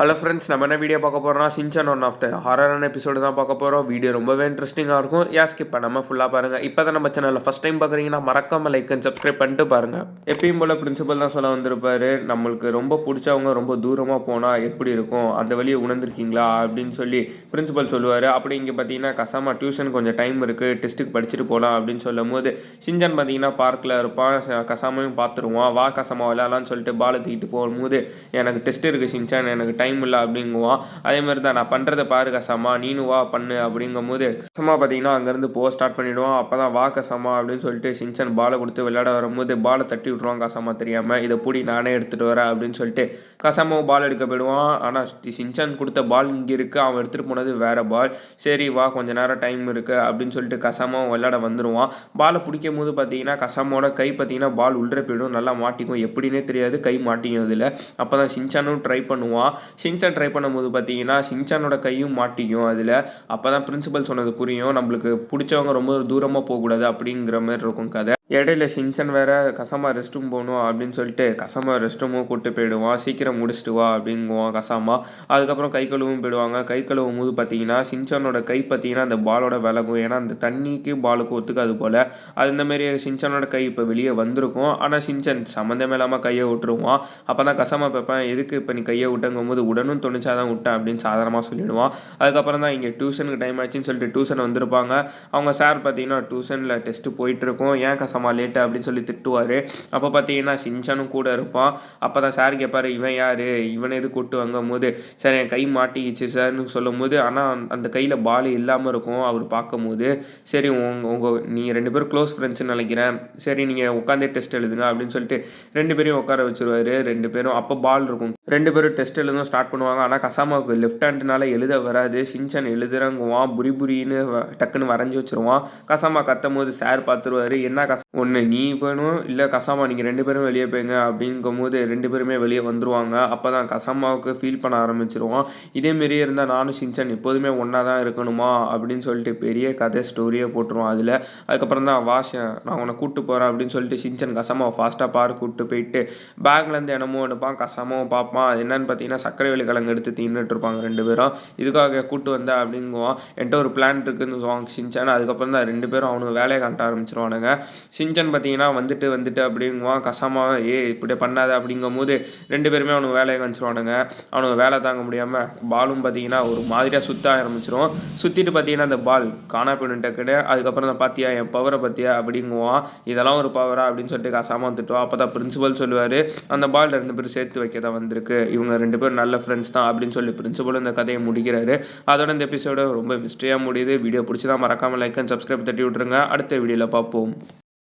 Hello friends, நம்ம என்ன video பார்க்க போகிறோம்னா சின்சான் ஒன் ஆஃப் த ஹாரரான எபிசோடு தான் பார்க்க போகிறோம். வீடியோ ரொம்பவே இன்ட்ரெஸ்டிங்காக இருக்கும். ஸ்கிப் பண்ணாமல் ஃபுல்லாக பாருங்கள். இப்போ தான் நம்ம சேனலில் ஃபஸ்ட் டைம் பார்க்குறீங்கன்னா மறக்காமல் லைக் அண்ட் சப்ஸ்கிரைப் பண்ணிட்டு பாருங்கள். எப்பயும் போல் பிரின்சிபல் தான் சொல்ல வந்திருப்பாரு, நம்மளுக்கு ரொம்ப பிடிச்சவங்க ரொம்ப தூரமாக போனால் எப்படி இருக்கும், அந்த வழியை உணர்ந்திருக்கீங்களா அப்படின்னு சொல்லி பிரின்சிபல் சொல்லுவார். அப்படி இங்கே பார்த்தீங்கன்னா கசாமா டியூஷன் கொஞ்சம் டைம் இருக்குது, டெஸ்ட்டுக்கு படிச்சுட்டு போகலாம் அப்படின்னு சொல்லும் போது சின்சான் பார்த்தீங்கன்னா பார்க்கில் இருப்பான். கசாமையும் பார்த்துருவான். வா கசாமா விளையாடலான்னு சொல்லிட்டு பாலை தூக்கிட்டு போகும்போது எனக்கு டெஸ்ட் இருக்குது சின்சான், எனக்கு டைம் இல்லை அப்படிங்குவான். அதே மாதிரி தான் நான் பண்ணுறதை பாரு கசாமா, நீனு வா பண்ணு அப்படிங்கும் போது கசாமா பார்த்தீங்கன்னா அங்கேருந்து ஸ்டார்ட் பண்ணிவிடுவான். அப்போ தான் வா கசாமா அப்படின்னு சொல்லிட்டு சின்சான் பாலை கொடுத்து விளையாட வரும்போது பாலை தட்டி விட்ருவான். கசாமா தெரியாமல் இதை பூடி நானே எடுத்துகிட்டு வரேன் அப்படின்னு சொல்லிட்டு கசாமாவும் பால் எடுக்க போயிடுவான். ஆனால் சின்சான் கொடுத்த பால் இங்கே இருக்குது, அவன் எடுத்துகிட்டு போனது வேறு பால். சரி வா கொஞ்சம் நேரம் டைம் இருக்குது அப்படின்னு சொல்லிட்டு கசாமாவும் விளையாட வந்துடுவான். பாலை பிடிக்கும் போது பார்த்தீங்கன்னா கசாமோட கை பார்த்தீங்கன்னா பால் உள்ளே போயிடும், நல்லா மாட்டிக்கும், எப்படின்னே தெரியாது, கை மாட்டிக்கும் அதில். அப்போ தான் சின்சானும் ட்ரை பண்ணுவான். சின்சான் ட்ரை பண்ணும்போது பார்த்தீங்கன்னா சின்சானோட கையும் மாட்டிக்கும் அதில். அப்போ தான் பிரின்சிபல் சொன்னது புரியும், நம்மளுக்கு பிடிச்சவங்க ரொம்ப தூரமாக போகக்கூடாது அப்படிங்கிற மாதிரி இருக்கும் கதை. இடையில சின்சான் வேறு கசாமா ரெஸ்ட் ரூம் போகணும் அப்படின்னு சொல்லிட்டு கசாமா ரெஸ்ட் ரூமும் கூப்பிட்டு போயிடுவான். சீக்கிரம் முடிச்சுட்டு வா அப்படிங்குவான் கசாமா. அதுக்கப்புறம் கை கழுவும் போயிடுவாங்க. கை கழுவும் போது பார்த்தீங்கன்னா சின்சானோட கை பார்த்தீங்கன்னா அந்த பாலோட விலகும், ஏன்னா அந்த தண்ணிக்கு பாலுக்கு ஒத்துக்காது போல். அது இந்தமாரி சின்சானோட கை இப்போ வெளியே வந்திருக்கும். ஆனால் சின்சான் சம்மந்தமே இல்லாமல் கையை விட்டுருவான். அப்போ தான் கசாமா பார்ப்பேன், எதுக்கு இப்போ நீ கையை விட்டங்கும் போது உடனும் துணிச்சா தான் விட்டேன் அப்படின்னு சாதாரணமாக சொல்லிவிடுவான். அதுக்கப்புறம் தான் இங்கே டியூஷனுக்கு டைம் ஆச்சுன்னு சொல்லிட்டு டியூஷன் வந்திருப்பாங்க. அவங்க சார் பார்த்தீங்கன்னா டியூஷனில் டெஸ்ட்டு போயிட்டுருக்கோம், ஏன் கசாமா லேட்டு அப்படின்னு சொல்லி திட்டுவார். அப்போ பார்த்தீங்கன்னா சின்சானும் கூட இருப்பான். அப்போ தான் சார் கேட்பார், இவன் யார், இவனை எது கூட்டு வாங்கும் போது சார் என் கை மாட்டிக்கிச்சு சார்னு சொல்லும் போது, ஆனால் அந்த கையில் பால் இல்லாமல் இருக்கும் அவர் பார்க்கும்போது. சரி நீங்கள் 2 பேரும் க்ளோஸ் ஃப்ரெண்ட்ஸ்ன்னு நினைக்கிறேன், சரி நீங்கள் உட்காந்தே டெஸ்ட் எழுதுங்க அப்படின்னு சொல்லிட்டு 2 பேரையும் உட்கார வச்சுருவார். 2 பேரும் அப்போ பால் இருக்கும், 2 பேரும் டெஸ்ட் எழுதும் ஸ்டார்ட் பண்ணுவாங்க. ஆனால் கசாமாவுக்கு லெஃப்ட் ஹேண்டுனால எழுத வராது. சின்சான் எழுதுறங்குவான், புரின்னு டக்குன்னு வரைஞ்சி வச்சுருவான். கசாமா கத்தும் போது சார் பார்த்துருவாரு, என்ன ஒன்று நீ போயணும் இல்லை கசாமா நீங்கள் 2 பேரும் வெளியே போய்ங்க அப்படிங்கும் போது 2 பேருமே வெளியே வந்துடுவாங்க. அப்போ தான் கசாமாவுக்கு ஃபீல் பண்ண ஆரம்பிச்சிருவான், இதேமாரியே இருந்தால் நானும் சின்சான் எப்போதுமே ஒன்றா தான் இருக்கணுமா அப்படின்னு சொல்லிட்டு பெரிய கதை ஸ்டோரியே போட்டுருவான் அதில். அதுக்கப்புறம் தான் நான் உன்னை கூப்பிட்டு போகிறேன் அப்படின்னு சொல்லிட்டு சின்சான் கசாமாவை ஃபாஸ்ட்டாக பார்க் கூப்பிட்டு போயிட்டு பேக்லேருந்து என்னமோ எடுப்பான். கசாமாவும் பார்ப்பான், அது என்னன்னு பார்த்தீங்கன்னா சர்க்கரை வள்ளி கிழங்கு எடுத்து தின்னுட்டு இருப்பாங்க 2 பேரும். இதுக்காக கூப்பிட்டு வந்தேன் அப்படிங்குவான். என்கிட்ட ஒரு பிளான் இருக்குன்னு சொல்லுவாங்க சின்சான். அதுக்கப்புறம் தான் 2 பேரும் அவனுக்கு வேலையை காட்ட ஆரம்பிச்சிருவானுங்க. சின்சான் பார்த்தீங்கன்னா வந்துட்டு அப்படிங்குவான். கசாமா இப்படி பண்ணாத அப்படிங்கும் போது 2 பேருமே அவனுக்கு வேலையை காமிச்சிருவானுங்க. அவனுக்கு வேலை தாங்க முடியாமல் பாலும் பார்த்தீங்கன்னா ஒரு மாதிரியாக சுற்ற ஆரம்பிச்சிடும். சுற்றிட்டு பார்த்தீங்கன்னா அந்த பால் காணா போயிடும் டக்குனு. அதுக்கப்புறம் தான் பார்த்தியா என் பவரை பார்த்தியா அப்படிங்குவான். இதெல்லாம் ஒரு பவரா அப்படின்னு சொல்லிட்டு கசாமா வந்துட்டுவான். அப்போ தான் பிரின்சிபல் சொல்லுவார், அந்த பால் 2 பேரும் சேர்த்து வைக்க தான் வந்திருக்கு, இவங்க 2 பேரும் நல்ல ஃப்ரெண்ட்ஸ் தான் அப்படின்னு சொல்லி பிரின்சிபலும் இந்த கதையை முடிக்கிறாரு. அதோட இந்த எபிசோடு ரொம்ப மிஸ்ட்ரியாக முடியுது. வீடியோ பிடிச்சதான் மறக்காமல் லைக் அண்ட் சப்ஸ்கிரைப் தட்டி விட்ருங்க. அடுத்த வீடியோவில் பார்ப்போம்.